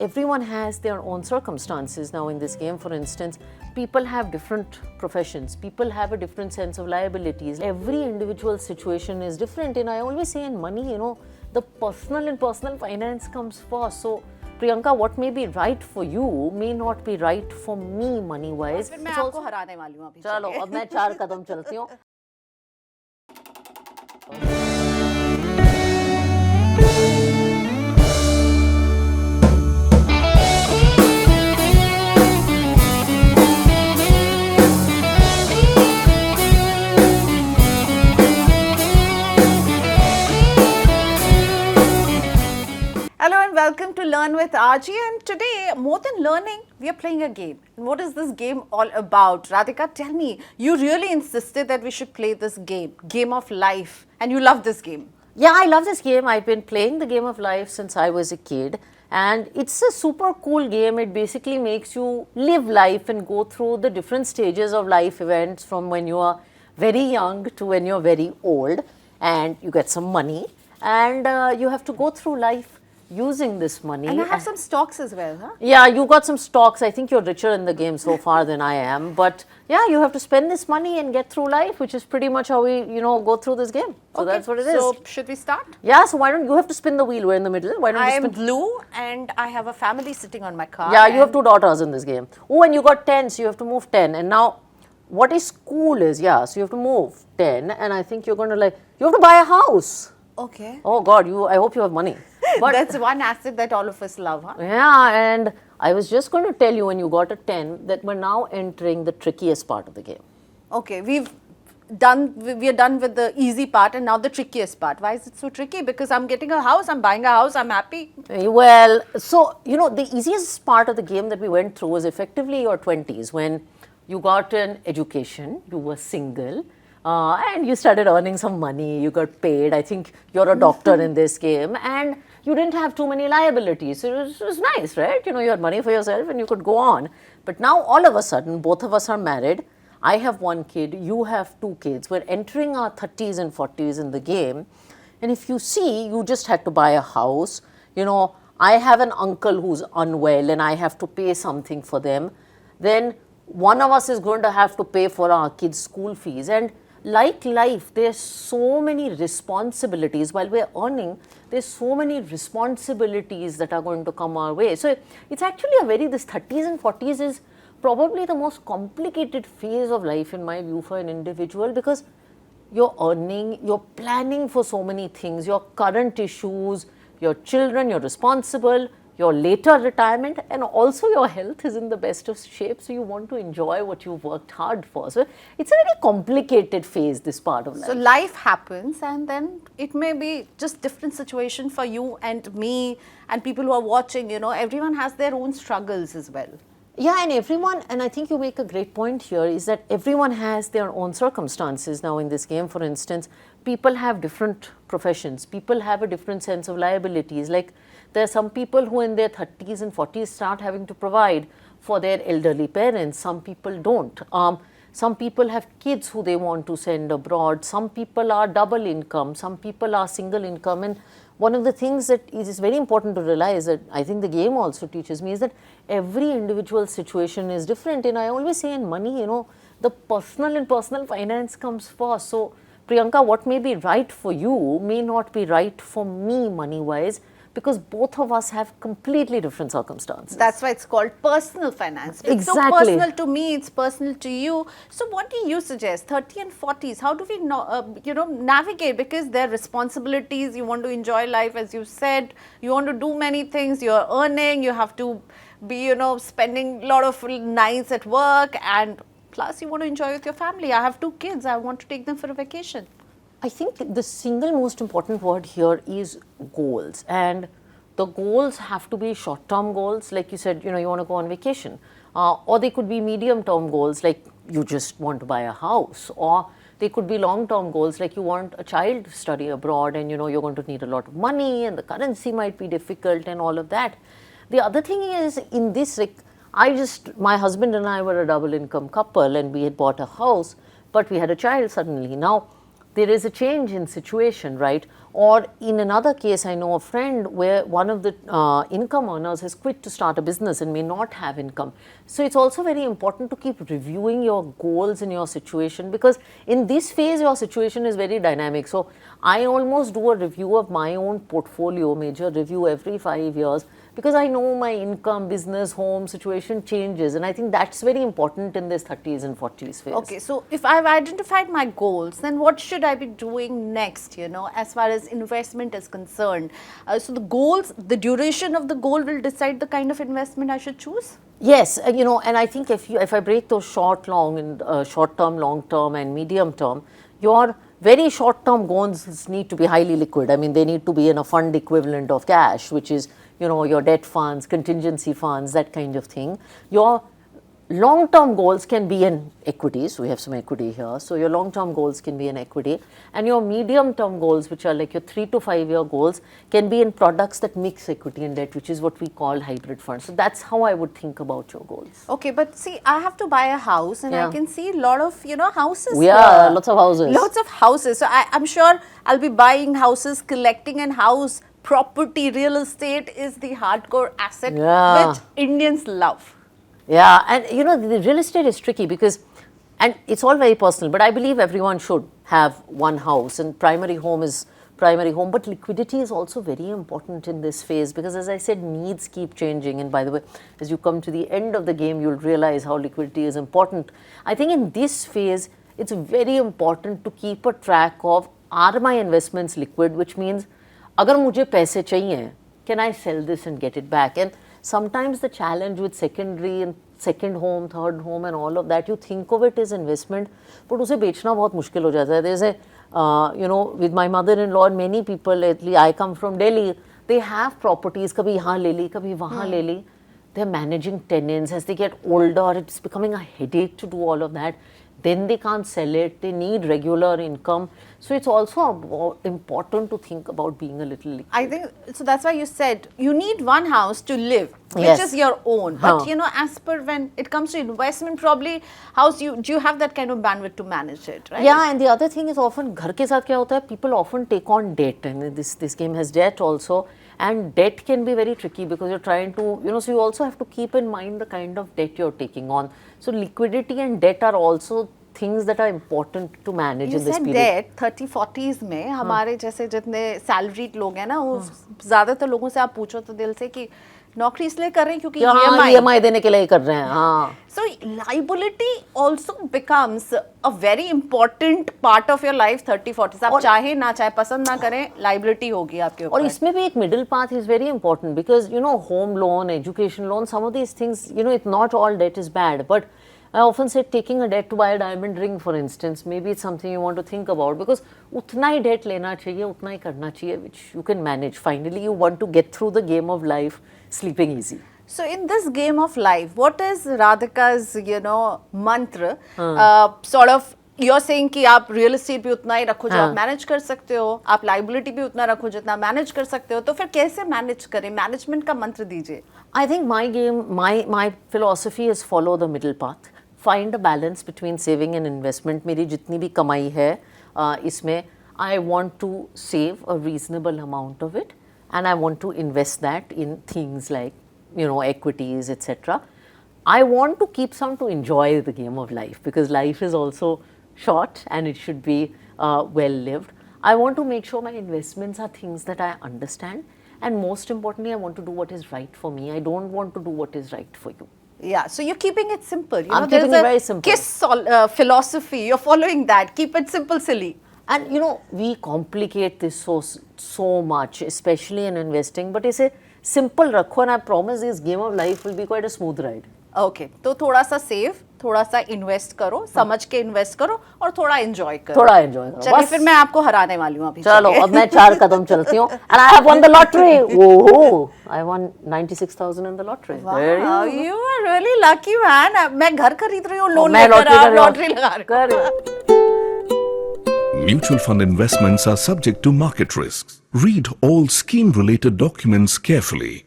Everyone has their own circumstances now in this game. For instance, people have different professions, people have a different sense of liabilities. Every individual situation is different, and I always say in money, the personal and personal finance comes first. So Priyanka, what may be right for you may not be right for me money wise. फिर मैं आपको हराने वाली हूँ अभी। चलो अब मैं 4 कदम चलती हूँ. Hello and welcome to Learn with RG, and today, more than learning, we are playing a game. And what is this game all about? Radhika, tell me, you really insisted that we should play this game of life, and you love this game. Yeah, I love this game. I've been playing the game of life since I was a kid, and it's a super cool game. It basically makes you live life and go through the different stages of life events from when you are very young to when you're very old, and you get some money, and you have to go through life using this money. And I have some stocks as well, huh? Yeah, you got some stocks. I think you're richer in the game so far than I am. But yeah, you have to spend this money and get through life, which is pretty much how we, go through this game. So that's what it is. So should we start? Yeah, so why don't you have to spin the wheel? We're in the middle. Why don't I you am spin? blue and I have a family sitting on my car. Yeah, you have 2 daughters in this game. Oh, and you got 10, so you have to move 10. And now, what is cool is, so you have to move 10, and I think you're going to you have to buy a house. Okay. Oh God, I hope you have money. But that's one asset that all of us love, huh? yeah, and I was just going to tell you when you got a 10 that we're now entering the trickiest part of the game. Okay, we are done with the easy part, and now the trickiest part. Why is it so tricky? Because I'm getting a house, I'm buying a house, I'm happy. Well, so, the easiest part of the game that we went through was effectively your 20s when you got an education, you were single, and you started earning some money, you got paid. I think you're a doctor in this game, and you didn't have too many liabilities. So it was nice, right? You had money for yourself and you could go on. But now all of a sudden, both of us are married. I have 1 kid, you have 2 kids. We're entering our 30s and 40s in the game. And if you see, you just had to buy a house. I have an uncle who's unwell and I have to pay something for them. Then one of us is going to have to pay for our kids' school fees. And like life, there's so many responsibilities. While we're earning, there's so many responsibilities that are going to come our way. So it's actually this 30s and 40s is probably the most complicated phase of life in my view for an individual, because you're earning, you're planning for so many things, your current issues, your children, you're responsible, your later retirement, and also your health is in the best of shape, so you want to enjoy what you've worked hard for. So it's a very complicated phase, this part of life. So life happens, and then it may be just different situation for you and me and people who are watching. Everyone has their own struggles as well. Yeah, and I think you make a great point here, is that everyone has their own circumstances now in this game. For instance, people have different professions, people have a different sense of liabilities. Like, there are some people who in their 30s and 40s start having to provide for their elderly parents. Some people don't. Some people have kids who they want to send abroad. Some people are double income. Some people are single income. And one of the things that is very important to realize, that I think the game also teaches me, is that every individual situation is different. And I always say in money, the personal and personal finance comes first. So Priyanka, what may be right for you may not be right for me money wise, because both of us have completely different circumstances. That's why it's called personal finance. It's Exactly. so personal to me, it's personal to you. So what do you suggest, 30 and 40s, how do we navigate? Because there are responsibilities, you want to enjoy life, as you said, you want to do many things, you're earning, you have to be, spending a lot of nights at work, and plus you want to enjoy with your family. I have 2 kids, I want to take them for a vacation. I think the single most important word here is goals, and the goals have to be short-term goals, like you said, you want to go on vacation, or they could be medium-term goals, like you just want to buy a house, or they could be long-term goals, like you want a child to study abroad and you're going to need a lot of money and the currency might be difficult and all of that. The other thing is, in this, my husband and I were a double income couple and we had bought a house, but we had a child suddenly. Now, there is a change in situation, right? Or in another case, I know a friend where one of the income earners has quit to start a business and may not have income. So it's also very important to keep reviewing your goals in your situation, because in this phase your situation is very dynamic. So I almost do a review of my own portfolio, major review every 5 years, because I know my income, business, home situation changes, and I think that's very important in this 30s and 40s phase. Okay, so if I've identified my goals, then what should I be doing next, as far as investment is concerned? So the goals, the duration of the goal will decide the kind of investment I should choose? Yes, and I think if I break those short term, long term, and medium term, your very short term goals need to be highly liquid. I mean, they need to be in a fund equivalent of cash, which is, your debt funds, contingency funds, that kind of thing. Your long-term goals can be in equities. We have some equity here. So your long-term goals can be in equity, and your medium-term goals, which are like your 3 to 5 year goals, can be in products that mix equity and debt, which is what we call hybrid funds. So that's how I would think about your goals. Okay, but see, I have to buy a house, and I can see a lot of, houses. Yeah, lots of houses. Lots of houses. So I'm sure I'll be buying houses, collecting an house. Property, real estate is the hardcore asset which Indians love. Yeah, and the real estate is tricky because, and it's all very personal, but I believe everyone should have one house, and primary home is primary home, but liquidity is also very important in this phase, because as I said, needs keep changing, and by the way, as you come to the end of the game, you'll realize how liquidity is important. I think in this phase, it's very important to keep a track of, are my investments liquid, which means, agar mujhe paise chahiye, can I sell this and get it back? And sometimes the challenge with secondary and second home, third home and all of that, you think of it as investment, but उसे बेचना बहुत मुश्किल हो जाता है. There's a, with my mother-in-law and many people lately, I come from Delhi, they have properties, कभी यहाँ ले ली, कभी वहाँ ले ली. They're managing tenants. As they get older, it's becoming a headache to do all of that. Then they can't sell it. They need regular income. So it's also important to think about being a little liquid. I think, so that's why you said you need one house to live, which is your own. But as per when it comes to investment, probably house, do you have that kind of bandwidth to manage it, right? Yeah, and the other thing is often, घर के साथ क्या होता है, people often take on debt, and this game has debt also. And debt can be very tricky because you're trying to, so you also have to keep in mind the kind of debt you're taking on. So liquidity and debt are also things that are important to manage in this period. You said debt, 30-40s में हमारे जैसे जितने salaried लोग हैं ना, वो ज़्यादातर लोगों से आप पूछो तो दिल से कि नौकरी इसलिए कर रहे हैं क्योंकि EMI देने के लिए कर रहे हैं. हाँ. So liability also becomes a very important part of your life 30-40s. आप चाहे ना चाहे पसंद ना करें, liability होगी आपके ऊपर. और इसमें भी एक middle path is very important because home loan, education loan, some of these things, it's not all debt is bad, but I often say taking a debt to buy a diamond ring, for instance, maybe it's something you want to think about because उतना ही debt लेना चाहिए, उतना ही करना चाहिए, which you can manage. Finally, you want to get through the game of life sleeping easy. So in this game of life, what is Radhika's, mantra? Sort of, you're saying कि आप real estate भी उतना ही रखो जो आप manage कर सकते हो, आप liability भी उतना रखो जितना manage कर सकते हो, तो फिर कैसे manage करें? Management का मंत्र दीजिए. I think my philosophy is follow the middle path. Find a balance between saving and investment. मेरी जितनी भी कमाई है इसमें I want to save a reasonable amount of it, and I want to invest that in things like equities, etc. I want to keep some to enjoy the game of life because life is also short and it should be well lived. I want to make sure my investments are things that I understand, and most importantly, I want to do what is right for me. I don't want to do what is right for you. Yeah, so you're keeping it simple. I'm keeping it very simple. KISS philosophy. You're following that. Keep it simple, silly. And we complicate this so much, especially in investing. But it's a simple rakho, and I promise this game of life will be quite a smooth ride. Okay, तो थोड़ा सा save, थोड़ा सा invest करो, समझ के invest करो और थोड़ा enjoy करो. थोड़ा enjoy करो. चलिए फिर मैं आपको हराने वाली हूँ अभी. चलो अब मैं 4 कदम चलती हूँ. And I have won the lottery. Oh, I won 96,000 in the lottery. Wow, you are really lucky man. मैं घर खरीद रही हूँ, loan लेकर आप lottery लगा रहे हो. Mutual fund investments are subject to market risks. Read all scheme-related documents carefully.